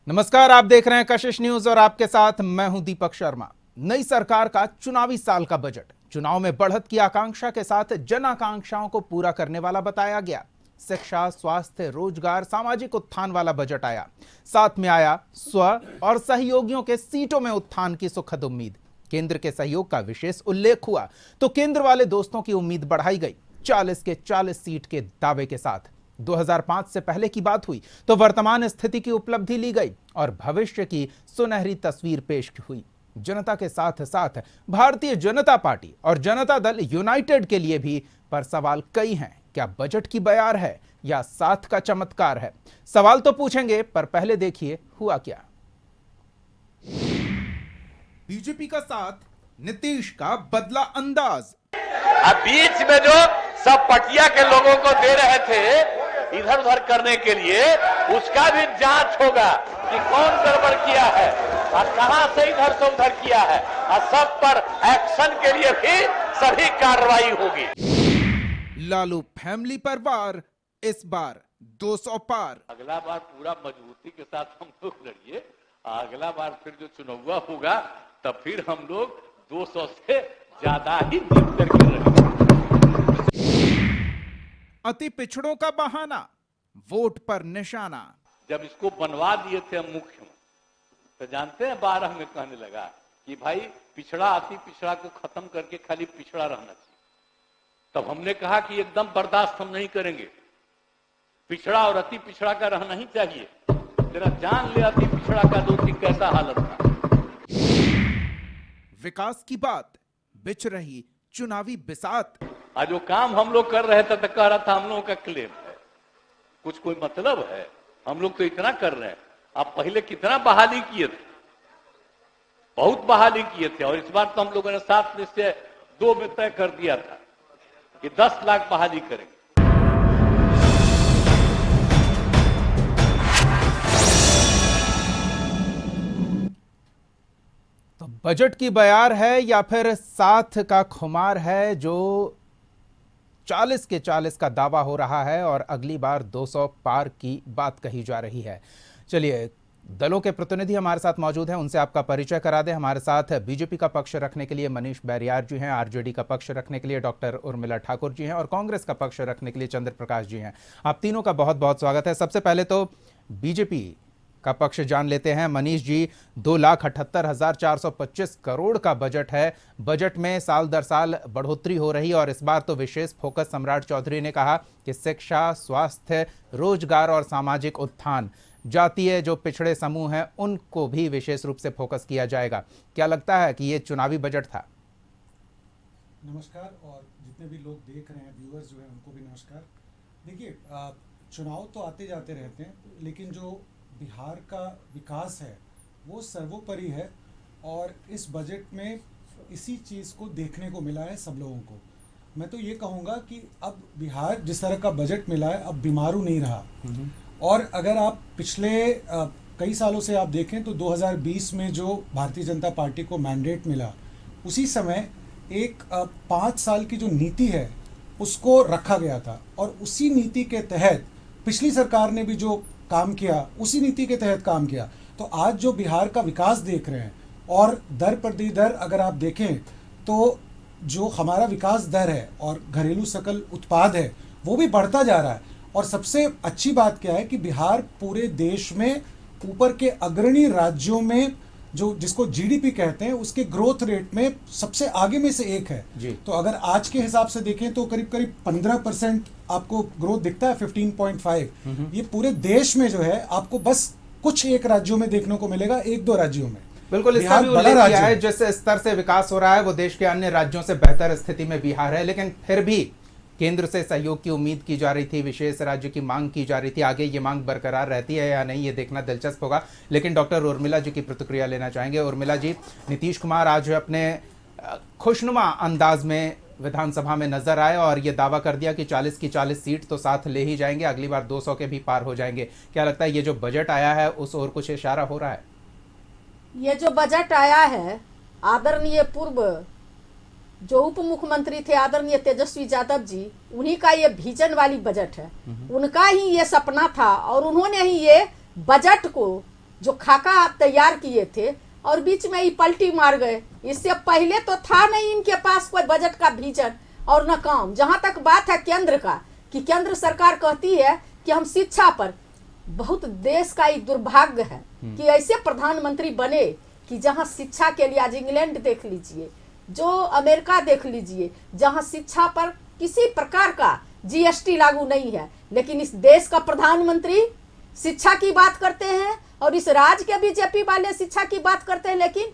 नमस्कार, आप देख रहे हैं कशिश न्यूज और आपके साथ मैं हूं दीपक शर्मा। नई सरकार का चुनावी साल का बजट चुनाव में बढ़त की आकांक्षा के साथ जन आकांक्षाओं को पूरा करने वाला बताया गया। शिक्षा, स्वास्थ्य, रोजगार, सामाजिक उत्थान वाला बजट आया। साथ में आया स्व और सहयोगियों के सीटों में उत्थान की सुखद उम्मीद। केंद्र के सहयोग का विशेष उल्लेख हुआ तो केंद्र वाले दोस्तों की उम्मीद बढ़ाई गई 40 के 40 सीट के दावे के साथ। 2005 से पहले की बात हुई तो वर्तमान स्थिति की उपलब्धि ली गई और भविष्य की सुनहरी तस्वीर पेश हुई। जनता के साथ साथ भारतीय जनता पार्टी और जनता दल यूनाइटेड के लिए भी पर सवाल कई हैं। क्या बजट की बयार है या साथ का चमत्कार है? सवाल तो पूछेंगे, पर पहले देखिए हुआ क्या। बीजेपी का साथ, नीतीश का बदला अंदाज। अब बीच में जो सब पटिया के लोगों को दे रहे थे इधर उधर करने के लिए, उसका भी जांच होगा कि कौन गड़बड़ किया है और कहां से इधर से उधर किया है, और सब पर एक्शन के लिए भी सभी कार्रवाई होगी। लालू फैमिली पर वार, इस बार 200 पार। अगला बार पूरा मजबूती के साथ हम लोग लड़िए। अगला बार फिर जो चुनाव होगा तब फिर हम लोग 200 से ज्यादा ही जीत करके रहेंगे। अति पिछड़ों का बहाना, वोट पर निशाना। जब इसको बनवा दिए थे हम मुख्य, तो जानते हैं 12 में कहने लगा कि भाई पिछड़ा अति पिछड़ा को खत्म करके खाली पिछड़ा रहना चाहिए। तब हमने कहा कि एकदम बर्दाश्त हम नहीं करेंगे, पिछड़ा और अति पिछड़ा का रहना ही चाहिए। तेरा जान ले अति पिछड़ा का दो कि कैसा हालत था। विकास की बात, बिछ रही चुनावी बिसात। आज जो काम हम लोग कर रहे थे तो कह रहा था हम लोगों का क्लेम है, कुछ कोई मतलब है? हम लोग तो इतना कर रहे हैं। आप पहले कितना बहाली किए थे, बहुत बहाली किए थे, और इस बार तो हम लोगों ने 7 में से 2 में तय कर दिया था कि 10 लाख बहाली करेंगे। तो बजट की बयार है या फिर साथ का खुमार है जो 40 के 40 का दावा हो रहा है और अगली बार 200 पार की बात कही जा रही है। चलिए, दलों के प्रतिनिधि हमारे साथ मौजूद हैं, उनसे आपका परिचय करा दें। हमारे साथ बीजेपी का पक्ष रखने के लिए मनीष बैरियार जी हैं, आरजेडी का पक्ष रखने के लिए डॉक्टर उर्मिला ठाकुर जी हैं और कांग्रेस का पक्ष रखने के लिए चंद्र प्रकाश जी हैं। आप तीनों का बहुत बहुत स्वागत है। सबसे पहले तो बीजेपी का पक्ष जान लेते हैं। मनीष जी, 2,78,425 करोड़ का बजट है। बजट में साल दर साल बढ़ोतरी हो रही और इस बार तो विशेष फोकस सम्राट चौधरी ने कहा कि शिक्षा, स्वास्थ्य, रोजगार और सामाजिक उत्थान, जातीय जो पिछड़े समूह हैं उनको भी विशेष रूप से फोकस किया जाएगा। क्या लगता है कि ये चुनावी बजट था? नमस्कार, और जितने भी लोग देख रहे हैं, व्यूअर्स जो हैं, उनको भी नमस्कार। देखिए, चुनाव तो आते जाते रहते हैं, लेकिन जो बिहार का विकास है वो सर्वोपरि है, और इस बजट में इसी चीज़ को देखने को मिला है सब लोगों को। मैं तो ये कहूँगा कि अब बिहार जिस तरह का बजट मिला है अब बीमारू नहीं रहा। और अगर आप पिछले कई सालों से आप देखें तो 2020 में जो भारतीय जनता पार्टी को मैंडेट मिला, उसी समय एक 5 साल की जो नीति है उसको रखा गया था, और उसी नीति के तहत पिछली सरकार ने भी जो काम किया उसी नीति के तहत काम किया। तो आज जो बिहार का विकास देख रहे हैं, और दर प्रति दर अगर आप देखें तो जो हमारा विकास दर है और घरेलू सकल उत्पाद है वो भी बढ़ता जा रहा है। और सबसे अच्छी बात क्या है कि बिहार पूरे देश में ऊपर के अग्रणी राज्यों में जो जिसको जीडीपी कहते हैं उसके ग्रोथ रेट में सबसे आगे में से एक है जी। तो अगर आज के हिसाब से देखें तो करीब करीब 15% आपको ग्रोथ दिखता है, 15.5। ये पूरे देश में जो है आपको बस कुछ एक राज्यों में देखने को मिलेगा, 1-2 राज्यों में। बिल्कुल, इसका भी उल्लेख किया है जिस स्तर से विकास हो रहा है वो देश के अन्य राज्यों से बेहतर स्थिति में बिहार है, लेकिन फिर भी केंद्र से सहयोग की उम्मीद की जा रही थी, विशेष राज्य की मांग की जा रही थी। आगे ये मांग बरकरार रहती है या नहीं, ये देखना दिलचस्प होगा। लेकिन डॉक्टर उर्मिला जी की प्रतिक्रिया लेना चाहेंगे। उर्मिला जी, नीतीश कुमार आज अपने खुशनुमा अंदाज में विधानसभा में नजर आए और ये दावा कर दिया कि 40 की 40 सीट तो साथ ले ही जाएंगे, अगली बार 200 के भी पार हो जाएंगे। क्या लगता है ये जो बजट आया है उस ओर कुछ इशारा हो रहा है? ये जो बजट आया है, आदरणीय पूर्व जो उप मुख्यमंत्री थे आदरणीय तेजस्वी यादव जी, उन्हीं का ये विजन वाली बजट है। उनका ही ये सपना था और उन्होंने ही ये बजट को जो खाका आप तैयार किए थे और बीच में ही पलटी मार गए। इससे पहले तो था नहीं इनके पास कोई बजट का विजन और न काम। जहां तक बात है केंद्र का, कि केंद्र सरकार कहती है कि हम शिक्षा पर, बहुत देश का एक दुर्भाग्य है कि ऐसे प्रधानमंत्री बने कि जहां शिक्षा के लिए, आज इंग्लैंड देख लीजिए, जो अमेरिका देख लीजिए, जहां शिक्षा पर किसी प्रकार का जीएसटी लागू नहीं है, लेकिन इस देश का प्रधानमंत्री शिक्षा की बात करते हैं और इस राज्य के बीजेपी वाले शिक्षा की बात करते हैं। लेकिन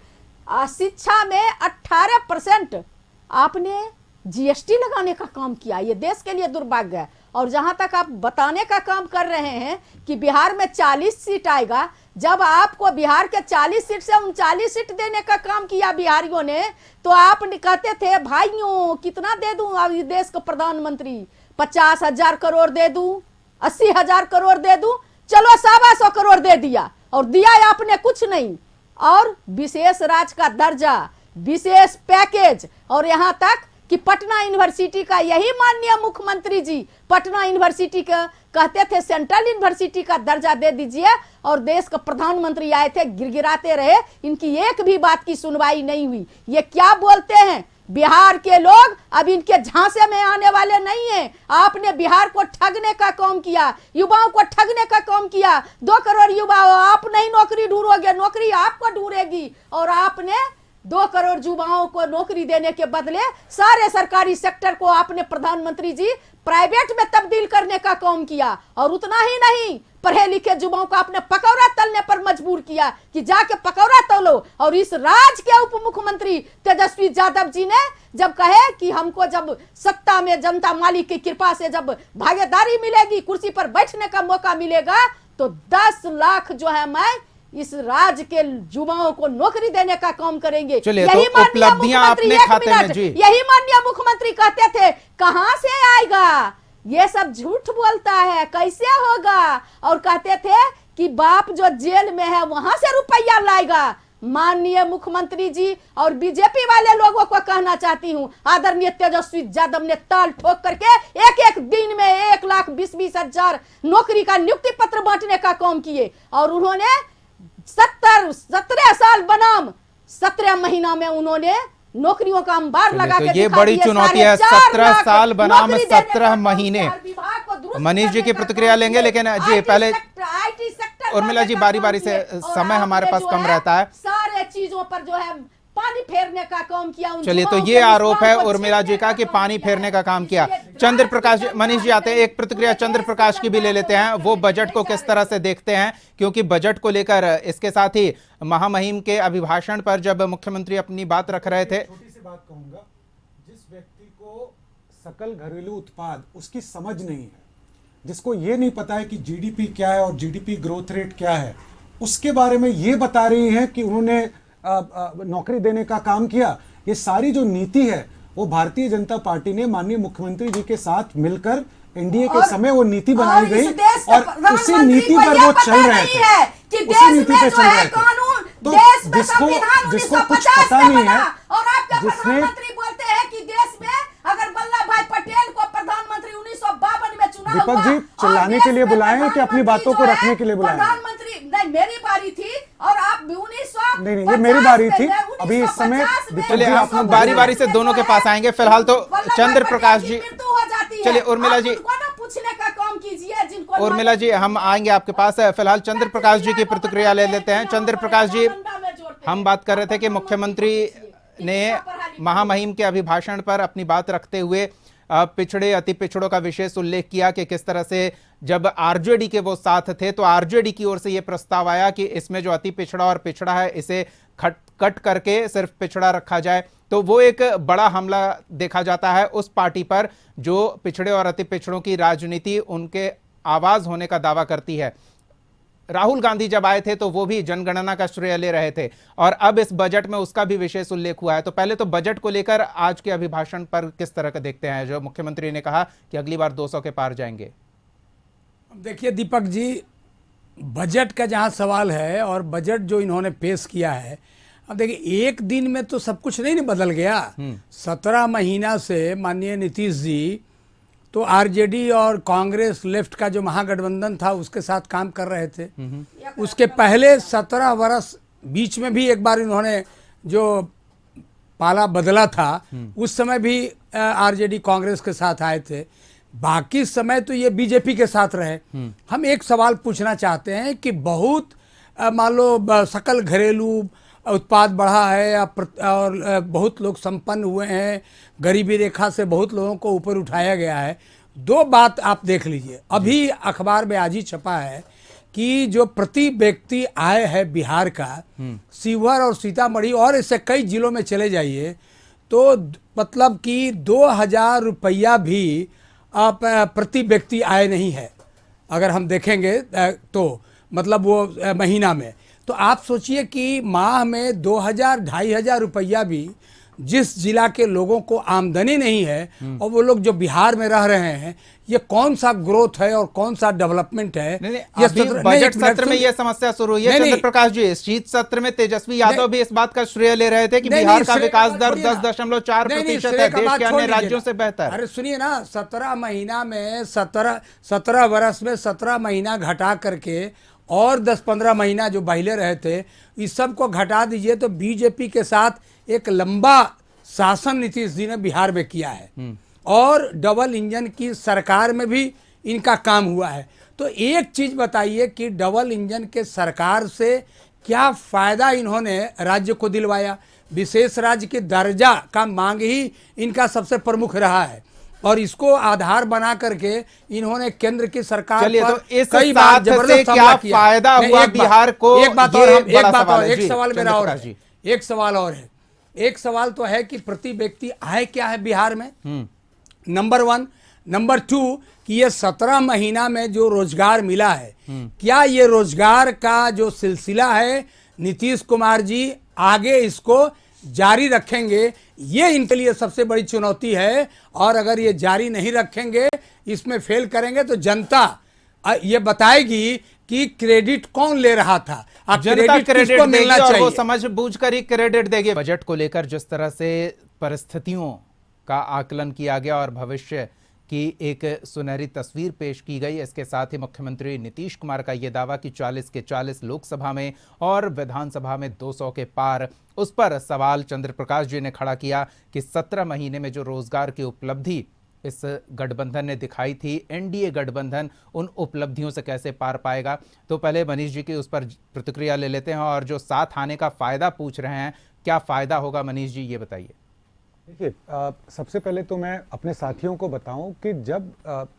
शिक्षा में 18% आपने जीएसटी लगाने का काम किया। ये देश के लिए दुर्भाग्य है। और जहां तक आप बताने का काम कर रहे हैं कि बिहार में 40 सीट आएगा, जब आपको बिहार के 40 सीट से 39 सीट देने का काम किया बिहारियों ने, तो आप कहते थे भाइयों कितना दे दूं अब देश का प्रधानमंत्री, 50,000 करोड़ दे दूं, 80,000 करोड़ दे दूं, चलो 125 करोड़ दे दिया, और दिया आपने कुछ नहीं। और विशेष राज्य का दर्जा, विशेष पैकेज, और यहां तक कि पटना यूनिवर्सिटी का, यही माननीय मुख्यमंत्री जी पटना यूनिवर्सिटी का कहते थे सेंट्रल यूनिवर्सिटी का दर्जा दे दीजिए, और देश का प्रधानमंत्री आए थे गिड़गिड़ाते रहे, इनकी एक भी बात की सुनवाई नहीं हुई। ये क्या बोलते हैं, बिहार के लोग अब इनके झांसे में आने वाले नहीं हैं। आपने बिहार को ठगने का काम किया, युवाओं को ठगने का काम किया। 2 करोड़ युवा, आप नहीं नौकरी ढूंढोगे, नौकरी आपको ढूंढेगी। और आपने 2 करोड़ युवाओं को नौकरी देने के बदले सारे सरकारी सेक्टर को आपने प्रधानमंत्री जी प्राइवेट में तब्दील करने का काम किया। और उतना ही नहीं, पढ़े लिखे युवाओं को आपने पकौड़ा तलने पर मजबूर किया कि जाके पकौड़ा तलो। और इस राज्य के उप मुख्यमंत्री तेजस्वी यादव जी ने जब कहे कि हमको जब सत्ता में जनता मालिक की कृपा से जब भागीदारी मिलेगी, कुर्सी पर बैठने का मौका मिलेगा, तो 10 लाख जो है मैं इस राज्य के युवाओं को नौकरी देने का काम करेंगे। चलिए, तो उपलब्धियां अपने खाते में जी, यही माननीय मुख्यमंत्री कहते थे कहां से आएगा, ये सब झूठ बोलता है, कैसे होगा। और कहते थे कि बाप जो जेल में है वहां से रुपया लाएगा। माननीय मुख्यमंत्री जी और बीजेपी वाले लोगों को कहना चाहती हूं, आदरणीय तेजस्वी यादव ने ताल ठोक करके एक दिन में 1,20,000 नौकरी का नियुक्ति पत्र बांटने का काम किए। और उन्होंने 17 साल बनाम 17 महीना में उन्होंने नौकरियों का अंबार लगा के ये बड़ी चुनौती है। 17 साल बनाम 17 महीने। मनीष जी की प्रतिक्रिया लेंगे, लेकिन जी पहले उर्मिला जी बारी बारी से, समय हमारे पास कम रहता है, सारे चीजों पर जो है पानी फेरने का काम किया। चलिए, तो ये आरोप है उर्मिला जी का कि पानी फेरने का काम किया। चंद्र प्रकाश, मनीष जी आते हैं, एक प्रतिक्रिया चंद्र प्रकाश की भी ले लेते हैं, वो बजट को किस तरह से देखते हैं, क्योंकि बजट को लेकर इसके साथ ही महामहिम के अभिभाषण पर जब मुख्यमंत्री अपनी बात रख रहे थे। छोटी सी बात कहूंगा, जिस व्यक्ति को सकल घरेलू उत्पाद उसकी समझ नहीं है, जिसको ये नहीं पता है कि जीडीपी क्या है और जीडीपी ग्रोथ रेट क्या है, उसके बारे में ये बता रही है कि उन्होंने नौकरी देने का काम किया। ये सारी जो नीति है वो भारतीय जनता पार्टी ने माननीय मुख्यमंत्री जी के साथ मिलकर एनडीए के समय वो नीति बनाई गई और उसी नीति पर वो चल रहे थे, उसी नीति पर चल रहे थे। तो जिसको कुछ पता नहीं है, जिसने बोलते हैं कि देश में अगर वल्लभ भाई पटेल को प्रधानमंत्री 1952 में चुना, दीपक जी चिल्लाने के लिए बुलाए हैं कि अपनी बातों को रखने के लिए बुलाए? प्रधानमंत्री नहीं, मेरी बारी थी और आप 1900 नहीं, ये मेरी बारी थी। अभी इस समय चलिए, हम बारी बारी से दोनों के पास आएंगे। फिलहाल तो चंद्र प्रकाश जी, चलिए उर्मिला जी, पूछने का काम कीजिए जिनको। उर्मिला जी हम आएंगे आपके पास। फिलहाल चंद्र प्रकाश जी की प्रतिक्रिया ले लेते हैं। चंद्र प्रकाश जी, हम बात कर रहे थे कि मुख्यमंत्री ने महामहिम के अभिभाषण पर अपनी बात रखते हुए पिछड़े अति पिछड़ों का विशेष उल्लेख किया कि किस तरह से जब आरजेडी के वो साथ थे तो आरजेडी की ओर से यह प्रस्ताव आया कि इसमें जो अति पिछड़ा और पिछड़ा है इसे कट करके सिर्फ पिछड़ा रखा जाए। तो वो एक बड़ा हमला देखा जाता है उस पार्टी पर जो पिछड़े और अति पिछड़ों की राजनीति उनके आवाज होने का दावा करती है। राहुल गांधी जब आए थे तो वो भी जनगणना का श्रेय ले रहे थे और अब इस बजट में उसका भी विशेष उल्लेख हुआ है। तो पहले तो बजट को लेकर आज के अभिभाषण पर किस तरह का देखते हैं, जो मुख्यमंत्री ने कहा कि अगली बार 200 के पार जाएंगे? देखिए दीपक जी, बजट का जहां सवाल है और बजट जो इन्होंने पेश किया है, अब देखिए एक दिन में तो सब कुछ नहीं बदल गया। 17 महीना से माननीय नीतीश जी तो आरजेडी और कांग्रेस लेफ्ट का जो महागठबंधन था उसके साथ काम कर रहे थे। उसके पहले 17 वर्ष बीच में भी एक बार इन्होंने जो पाला बदला था उस समय भी आरजेडी कांग्रेस के साथ आए थे। बाकी समय तो ये बीजेपी के साथ रहे। हम एक सवाल पूछना चाहते हैं कि बहुत मान लो सकल घरेलू उत्पाद बढ़ा है और बहुत लोग संपन्न हुए हैं, गरीबी रेखा से बहुत लोगों को ऊपर उठाया गया है। दो बात आप देख लीजिए, अभी अखबार में आज ही छपा है कि जो प्रति व्यक्ति आय है बिहार का, शिवहर और सीतामढ़ी और इससे कई जिलों में चले जाइए तो मतलब कि 2000 रुपया भी प्रति व्यक्ति आय नहीं है अगर हम देखेंगे तो, मतलब वो महीना में। तो आप सोचिए कि माह में 2000-2500 रुपया भी जिस जिला के लोगों को आमदनी नहीं है और वो लोग जो बिहार में रह रहे हैं, ये कौन सा ग्रोथ है और कौन सा डेवलपमेंट है? ये बजट सत्र में ये समस्या शुरू हुई है चंद्र प्रकाश जी। इस शीत सत्र में तेजस्वी यादव भी इस बात का श्रेय ले रहे थे कि बिहार का विकास दर 10.4% है, देश के अन्य राज्यों से बेहतर। अरे सुनिए ना, 17 महीना में 17 वर्ष में 17 महीना घटा करके और 10-15 महीना जो पहले रहे थे, इस सब को घटा दीजिए तो बीजेपी के साथ एक लंबा शासन नीतीश जी ने बिहार में किया है और डबल इंजन की सरकार में भी इनका काम हुआ है। तो एक चीज बताइए कि डबल इंजन के सरकार से क्या फायदा इन्होंने राज्य को दिलवाया? विशेष राज्य के दर्जा का मांग ही इनका सबसे प्रमुख रहा है और इसको आधार बना करके इन्होंने केंद्र की सरकार पर तो इस कई बार जबरदस्त क्या फायदा हुआ बिहार को? एक सवाल मेरा और है, एक सवाल और है। एक सवाल तो है कि प्रति व्यक्ति आय क्या है बिहार में, नंबर 1। नंबर 2 कि ये 17 महीना में जो रोजगार मिला है, क्या ये रोजगार का जो सिलसिला है नीतीश कुमार जी आगे इसको जारी रखेंगे? ये इनके लिए सबसे बड़ी चुनौती है और अगर ये जारी नहीं रखेंगे, इसमें फेल करेंगे तो जनता ये बताएगी कि क्रेडिट कौन ले रहा था। जनता क्रेडिट देगी और वो समझ बूझ कर ही क्रेडिट देगी। बजट को लेकर जिस तरह से परिस्थितियों का आकलन किया गया और भविष्य की एक सुनहरी तस्वीर पेश की गई, इसके साथ ही मुख्यमंत्री नीतीश कुमार का यह दावा कि 40 के 40 लोकसभा में और विधानसभा में 200 के पार, उस पर सवाल चंद्र प्रकाश जी ने खड़ा किया कि 17 महीने में जो रोजगार की उपलब्धि इस गठबंधन ने दिखाई थी, एनडीए गठबंधन उन उपलब्धियों से कैसे पार पाएगा? तो पहले मनीष जी की उस पर प्रतिक्रिया ले लेते हैं और जो साथ आने का फायदा पूछ रहे हैं, क्या फायदा होगा मनीष जी, ये बताइए। देखिए, सबसे पहले तो मैं अपने साथियों को बताऊं कि जब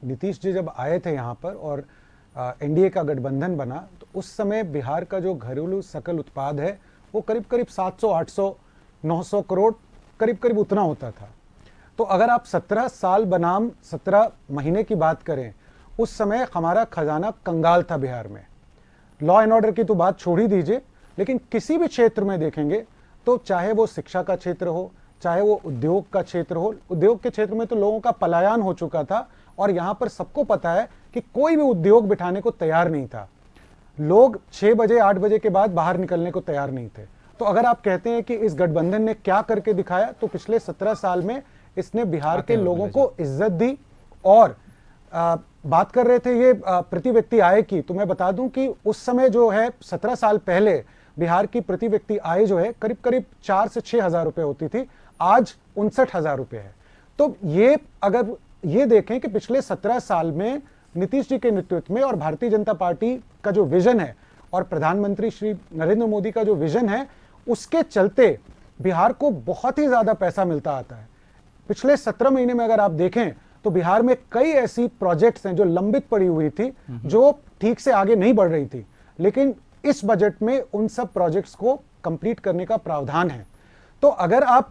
नीतीश जी जब आए थे यहाँ पर और एनडीए का गठबंधन बना, तो उस समय बिहार का जो घरेलू सकल उत्पाद है वो करीब करीब 700, 800, 900 करोड़ करीब उतना होता था। तो अगर आप 17 साल बनाम 17 महीने की बात करें, उस समय हमारा खजाना कंगाल था बिहार में। लॉ एंड ऑर्डर की तो बात छोड़ ही दीजिए, लेकिन किसी भी क्षेत्र में देखेंगे तो चाहे वो शिक्षा का क्षेत्र हो, चाहे वो उद्योग का क्षेत्र हो, उद्योग के क्षेत्र में तो लोगों का पलायन हो चुका था और यहाँ पर सबको पता है कि कोई भी उद्योग बिठाने को तैयार नहीं था। लोग 6 बजे 8 बजे के बाद बाहर निकलने को तैयार नहीं थे। तो अगर आप कहते हैं कि इस गठबंधन ने क्या करके दिखाया, तो पिछले 17 साल में इसने बिहार के लोगों को इज्जत दी। और बात कर रहे थे ये प्रति व्यक्ति आय की, तो मैं बता दूं कि उस समय जो है 17 साल पहले बिहार की प्रति व्यक्ति आय जो है करीब 4 से 6 हजार रुपए होती थी, आज 59,000 रुपए है। तो ये अगर ये देखें कि पिछले 17 साल में नीतीश जी के नेतृत्व में और भारतीय जनता पार्टी का जो विजन है और प्रधानमंत्री श्री नरेंद्र मोदी का जो विजन है, उसके चलते बिहार को बहुत ही ज्यादा पैसा मिलता आता है। पिछले 17 महीने में अगर आप देखें तो बिहार में कई ऐसी प्रोजेक्ट्स हैं जो लंबित पड़ी हुई थी, जो ठीक से आगे नहीं बढ़ रही थी, लेकिन इस बजट में उन सब प्रोजेक्ट्स को कंप्लीट करने का प्रावधान है। तो अगर आप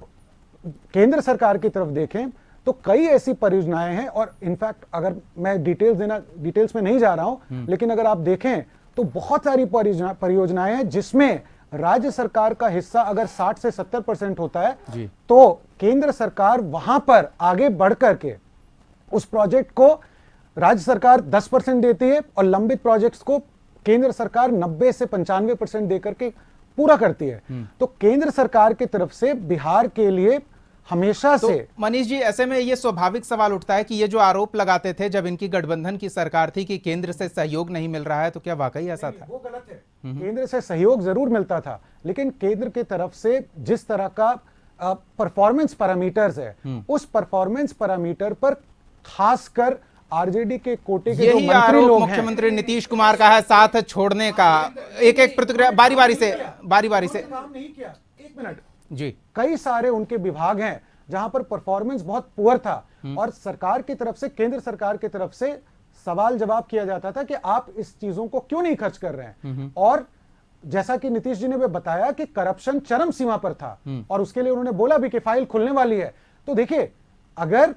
केंद्र सरकार की तरफ देखें तो कई ऐसी परियोजनाएं हैं और इनफैक्ट अगर मैं डिटेल्स में नहीं जा रहा हूं, लेकिन अगर आप देखें तो बहुत सारी परियोजनाएं हैं जिसमें राज्य सरकार का हिस्सा अगर 60 से 70% होता है तो केंद्र सरकार वहां पर आगे बढ़ करके उस प्रोजेक्ट को राज्य सरकार 10% देती है और लंबित प्रोजेक्ट्स को केंद्र सरकार 90 से 95% देकर के पूरा करती है। तो केंद्र सरकार की तरफ से बिहार के लिए हमेशा तो से। मनीष जी, ऐसे में ये स्वाभाविक सवाल उठता है कि ये जो आरोप लगाते थे जब इनकी गठबंधन की सरकार थी कि केंद्र से सहयोग नहीं मिल रहा है, तो क्या वाकई ऐसा था? वो गलत है। केंद्र से सहयोग जरूर मिलता था, लेकिन केंद्र की तरफ से जिस तरह का परफॉर्मेंस पैरामीटर्स है, उस परफॉर्मेंस पैरामीटर पर खासकर आरजेडी के कोटे के जो यही मंत्री आरोप लोग हैं, मुख्यमंत्री नीतीश कुमार का है, साथ छोड़ने का। एक एक प्रतिक्रिया बारी बारी से काम नहीं किया। एक मिनट जी। कई सारे उनके विभाग हैं जहां पर परफॉर्मेंस बहुत पुअर था और सरकार की तरफ से, केंद्र सरकार की तरफ से सवाल जवाब किया जाता था कि आप इस चीजों को क्यों नहीं खर्च कर रहे हैं। और जैसा कि नीतीश जी ने भी बताया कि करप्शन चरम सीमा पर था और उसके लिए उन्होंने बोला भी कि फाइल खुलने वाली है। तो देखिए, अगर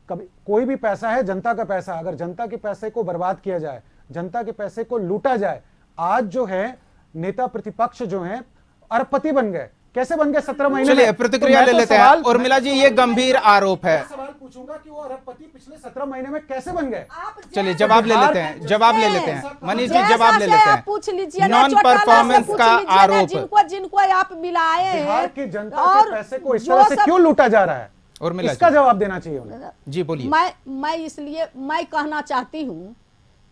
कभी कोई भी पैसा है जनता का पैसा, अगर जनता के पैसे को बर्बाद किया जाए, जनता के पैसे को लूटा जाए, आज जो है नेता प्रतिपक्ष जो हैं अरबपति बन गए। कैसे बन गए 17 महीने में? चलिए प्रतिक्रिया ले लेते हैं। उर्मिला जी, ये गंभीर आरोप है। सवाल पूछूंगा कि वो अरबपति पिछले 17 महीने में कैसे बन गए? चलिए जवाब ले लेते हैं, जवाब ले लेते हैं। मनीष जी, जैसा जवाब ले से लेते आप हैं। पूछ लीजिए ना, नॉन चौटाला से परफॉर्मेंस पूछ का लीजिए ना, आरोप। जिनको आप मिलाए हैं, बिहार की जनता और के पैसे को इस जो तरह से सब- क्यों लूटा जा रहा है? उर्मिला इसका जी। जवाब देना चाहिए उन्हें। जी बोलिए। मैं इसलिए मैं कहना चाहती हूँ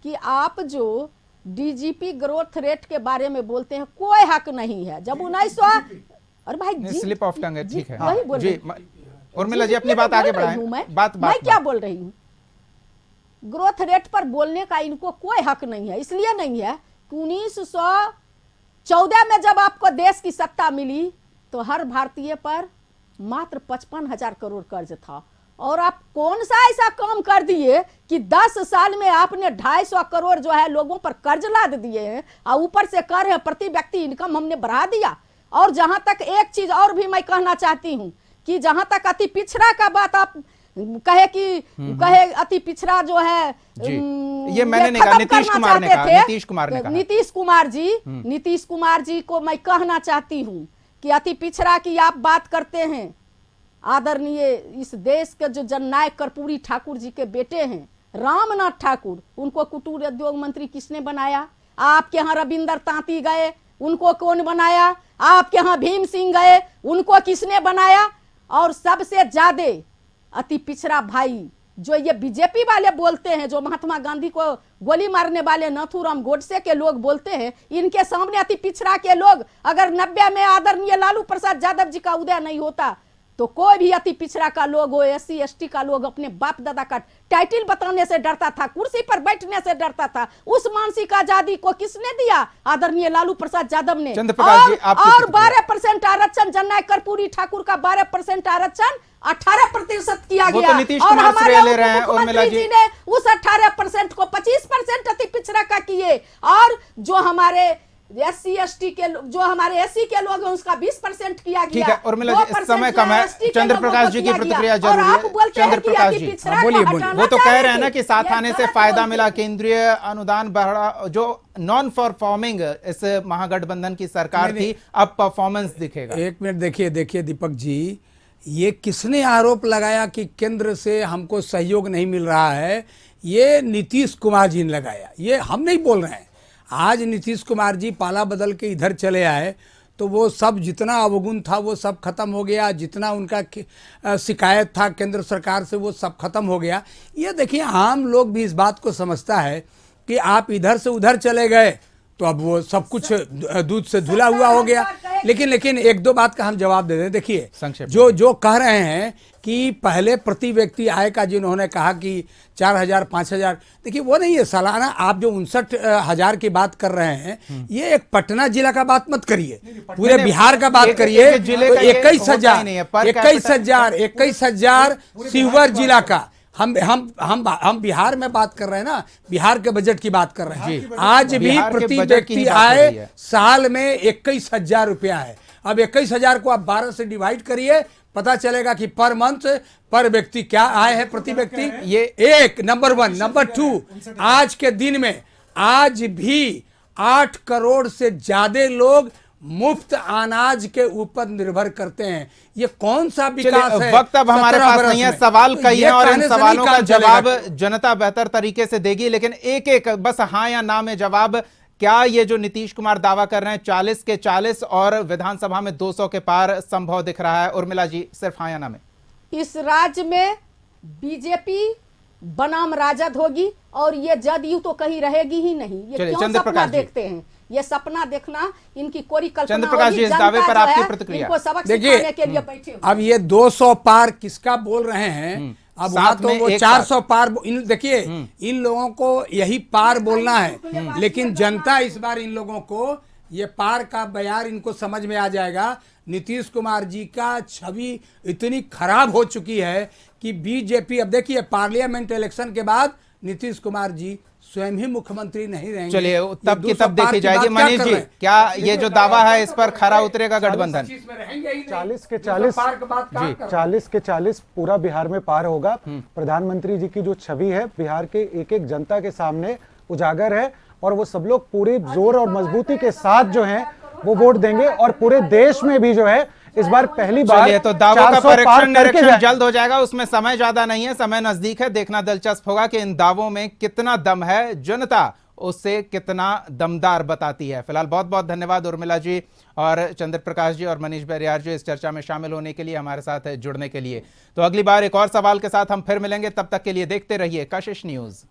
कि आप जो डीजीपी ग्रोथ रेट के बारे में बोलते हैं, कोई हक नहीं है। जब 1900 अरे भाई जी, स्लिप ऑफ टंग है, जी, ठीक है। वही बोल जी रही उर्मिला जी, अपनी ये तो बात आगे बोल रही बढ़ाएं। हूं मैं बात क्या बोल रही हूँ? ग्रोथ रेट पर बोलने का इनको कोई हक नहीं है। इसलिए नहीं है कि 1914 में जब आपको देश की सत्ता मिली तो हर भारतीय पर मात्र 55,000 करोड़ कर्ज था, और आप कौन सा ऐसा काम कर दिए कि 10 साल में आपने 250 करोड़ जो है लोगों पर कर्ज लाद दिए हैं, और ऊपर से कर है प्रति व्यक्ति इनकम हमने बढ़ा दिया। और जहां तक एक चीज और भी मैं कहना चाहती हूं कि जहां तक अति पिछड़ा का बात आप कहे अति पिछड़ा जो है, जी। ये मैंने नहीं कहा, खत्म नीतीश करना कुमार ने चाहते कहा, थे। नीतीश कुमार ने कहा। नीतीश कुमार जी को मैं कहना चाहती हूँ कि अति पिछड़ा की आप बात करते हैं। आदरणीय इस देश के जो जननायक कर्पूरी ठाकुर जी के बेटे हैं रामनाथ ठाकुर, उनको कुटीर उद्योग मंत्री किसने बनाया? आपके यहाँ रविंदर तांती गए, उनको कौन बनाया? आपके यहाँ भीम सिंह गए, उनको किसने बनाया? और सबसे ज्यादा अति पिछड़ा भाई जो ये बीजेपी वाले बोलते हैं, जो महात्मा गांधी को गोली मारने वाले नाथूराम गोडसे के लोग बोलते हैं, इनके सामने अति पिछड़ा के लोग, अगर 90 में आदरणीय लालू प्रसाद यादव जी का उदय नहीं होता तो कोई भी अति पिछड़ा का लोग हो, SC ST का लोग अपने बाप दादा का टाइटल बताने से डरता था, कुर्सी पर बैठने से डरता था। उस मानसिक आजादी को किसने दिया? आदरणीय लालू प्रसाद यादव ने। और 12% आरक्षण, जननायक कर्पूरी ठाकुर का 12% आरक्षण 18% किया गया। तो नीतीश कुमार श्रेय ले रहे हैं उर्मिला जी ने उस 18% को 25% अति पिछड़ा का किए, और जो हमारे SC ST के जो हमारे SC के लोग हैं उसका 20% किया गया। ठीक है उर्मिला जी, समय कम है। चंद्र प्रकाश जी की प्रतिक्रिया जरूरी है। चंद्र प्रकाश जी बोलिए। वो तो कह रहे हैं ना कि साथ आने से फायदा मिला, केंद्रीय अनुदान बढ़ा, जो नॉन परफॉर्मिंग इस महागठबंधन की सरकार थी, अब परफॉर्मेंस दिखेगा। एक मिनट देखिए दीपक जी, ये किसने आरोप लगाया कि केंद्र से हमको सहयोग नहीं मिल रहा है? ये नीतीश कुमार जी ने लगाया, ये हम नहीं बोल रहे हैं। आज नीतीश कुमार जी पाला बदल के इधर चले आए तो वो सब जितना अवगुण था वो सब खत्म हो गया, जितना उनका शिकायत था केंद्र सरकार से वो सब खत्म हो गया। ये देखिए, आम लोग भी इस बात को समझता है कि आप इधर से उधर चले गए तो अब वो सब कुछ दूध से धुला हुआ हो गया। लेकिन एक दो बात का हम जवाब दे दें। देखिए, जो कह रहे हैं कि पहले प्रति व्यक्ति आय का जिन्होंने कहा कि 4,000 5,000, देखिए वो नहीं है सालाना। आप जो 59,000 की बात कर रहे हैं, ये एक पटना जिला का बात मत करिए, पूरे बिहार का बात करिए। 21,000 शिवहर जिला का, हम बिहार में बात कर रहे हैं ना, बिहार के बजट की बात कर रहे हैं। आज भी प्रति व्यक्ति आय साल में 21,000 रुपया है। अब 21,000 को आप 12 से डिवाइड करिए, पता चलेगा कि पर मंथ पर व्यक्ति क्या आय है प्रति व्यक्ति। ये एक नंबर 1। नंबर 2, आज के दिन में आज भी 8 करोड़ से ज्यादा लोग मुफ्त अनाज के ऊपर निर्भर करते हैं। ये कौन सा विकास है? वक्त अब हमारे पास नहीं है, सवाल कई हैं और इन सवालों का जवाब जनता बेहतर तरीके से देगी, लेकिन एक एक बस हाँ या ना में जवाब। क्या ये जो नीतीश कुमार दावा कर रहे हैं 40 के 40 और विधानसभा में 200 के पार संभव दिख रहा है? उर्मिला जी, सिर्फ हाँ या ना में। इस राज्य में बीजेपी बनाम राजद होगी और ये जदयू तो कहीं रहेगी ही नहीं। ये चलिए, क्यों चंद्र सपना प्रकाश जी। देखते हैं? ये सपना देखना इनकी कोरी कल्पना चंद्र प्रकाश जी, इस होगी। दावे जनता पर जो आपकी है, प्रतिक्रिया। इनको सबक देखिए, सिखाने के लिए बैठे हुए। अब ये 200 पार किसका बोल रहे हैं, अब वहां साथ तो में वो एक 400 पार इन देखिए इन लोगों को यही पार बोलना है, लेकिन जनता इस बार इन लोगों को ये पार का बयार इनको समझ में आ जाएगा। नीतीश कुमार जी का छवि इतनी खराब हो चुकी है कि बीजेपी, अब देखिए पार्लियामेंट इलेक्शन के बाद नीतीश कुमार जी स्वयं ही मुख्यमंत्री नहीं रहेंगे। चलिए, तब की 200 तब पार देखी की जाएगी। बात क्या मनीष कर जी, रहे हैं? क्या ये जो दावा है इस पर खरा उतरेगा गठबंधन? 40 के 40 पूरा बिहार में पार होगा। प्रधानमंत्री जी की जो छवि है बिहार के एक एक जनता के सामने उजागर है और वो सब लोग पूरे जोर और मजबूती के साथ जो है वो वोट देंगे और पूरे देश में भी जो है इस बार पहली बार चलिए, तो दावों का 400 पार परीक्षण करके निरीक्षण जाए। जल्द हो जाएगा, उसमें समय ज्यादा नहीं है, समय नजदीक है। देखना दिलचस्प होगा कि इन दावों में कितना दम है, जनता उससे कितना दमदार बताती है। फिलहाल बहुत बहुत धन्यवाद उर्मिला जी और चंद्र प्रकाश जी और मनीष बरियार जी इस चर्चा में शामिल होने के लिए, हमारे साथ जुड़ने के लिए। तो अगली बार एक और सवाल के साथ हम फिर मिलेंगे, तब तक के लिए देखते रहिए कशिश न्यूज।